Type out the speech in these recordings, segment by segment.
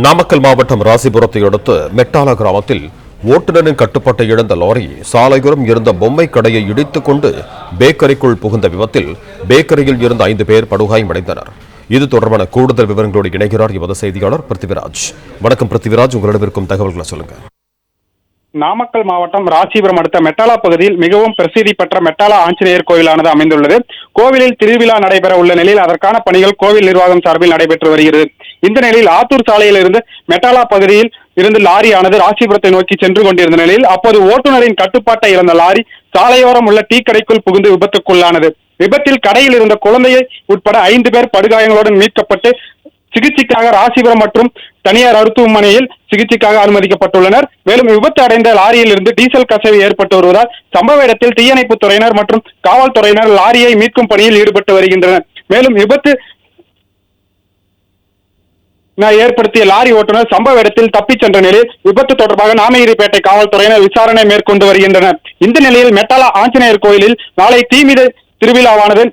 நாமக்கல் மாவட்டம் ராசிபுரத்தை அடுத்து மெட்டாலா கிராமத்தில் ஓட்டுநரின் கட்டுப்பாட்டை இழந்த லாரி சாலையோரம் இருந்த பொம்மை கடையை இடித்துக் கொண்டு பேக்கரிக்குள் புகுந்த விபத்தில் பேக்கரியில் இருந்த 5 பேர் படுகாயமடைந்தனர். இது தொடர்பான கூடுதல் விவரங்களோடு இணைகிறார் எமது செய்தியாளர் பிருத்திவிராஜ். வணக்கம் பிருத்திவிராஜ், உங்களிடம் இருக்கும் தகவல்களை சொல்லுங்க. நாமக்கல் மாவட்டம் ராசிபுரம் அடுத்த மெட்டாலா பகுதியில் மிகவும் பிரசித்தி பெற்ற மெட்டாலா ஆஞ்சநேயர் கோயிலானது அமைந்துள்ளது. கோவிலில் திருவிழா நடைபெற உள்ள நிலையில் அதற்கான பணிகள் கோவில் நிர்வாகம் சார்பில் நடைபெற்று வருகிறது. இந்த நிலையில் ஆத்தூர் சாலையில் இருந்து மெட்டாலா பகுதியில் இருந்து லாரியானது ராசிபுரத்தை நோக்கி சென்று கொண்டிருந்த நிலையில் அப்போது ஓட்டுநரின் கட்டுப்பாட்டை இழந்த லாரி சாலையோரம் உள்ள டீ கடைக்குள் புகுந்து விபத்துக்குள்ளானது. விபத்தில் கடையில் இருந்த குழந்தையை உட்பட 5 பேர் படுகாயங்களுடன் மீட்கப்பட்டு சிகிச்சைக்காக ராசிபுரம் மற்றும் தனியார் மருத்துவமனையில் சிகிச்சைக்காக அனுமதிக்கப்பட்டுள்ளனர். மேலும் விபத்து அடைந்த லாரியில் இருந்து டீசல் கசிவு ஏற்பட்டு வருவதால் சம்பவ இடத்தில் தீயணைப்பு துறையினர் மற்றும் காவல்துறையினர் லாரியை மீட்கும் பணியில் ஈடுபட்டு வருகின்றனர். மேலும் விபத்து ஏற்படுத்திய லாரி ஓட்டுநர் சம்பவ இடத்தில் தப்பிச் சென்ற நிலையில் விபத்து தொடர்பாக நாமகிரிப்பேட்டை காவல்துறையினர் விசாரணை மேற்கொண்டு வருகின்றனர். இந்த நிலையில் மெட்டாலா ஆஞ்சநேயர் கோயிலில் நாளை தீமித திருவிழாவானது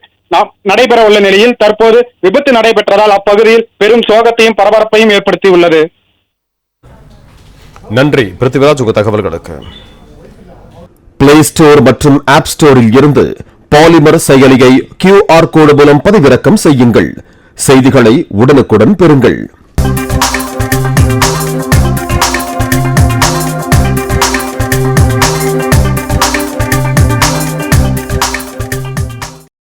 நடைபெற உள்ள நிலையில் தற்போது விபத்து நடைபெற்றதால் அப்பகுதியில் பெரும் சோகத்தையும் பரபரப்பையும் ஏற்படுத்தியுள்ளது. நன்றி பிருத்திவிராஜ், உங்க தகவல்களுக்கு. பிளே ஸ்டோர் மற்றும் ஆப் ஸ்டோரில் இருந்து பாலிமர் செயலியை QR கோடு மூலம் பதிவிறக்கம் செய்யுங்கள். செய்திகளை உடனுக்குடன் பெறுங்கள்.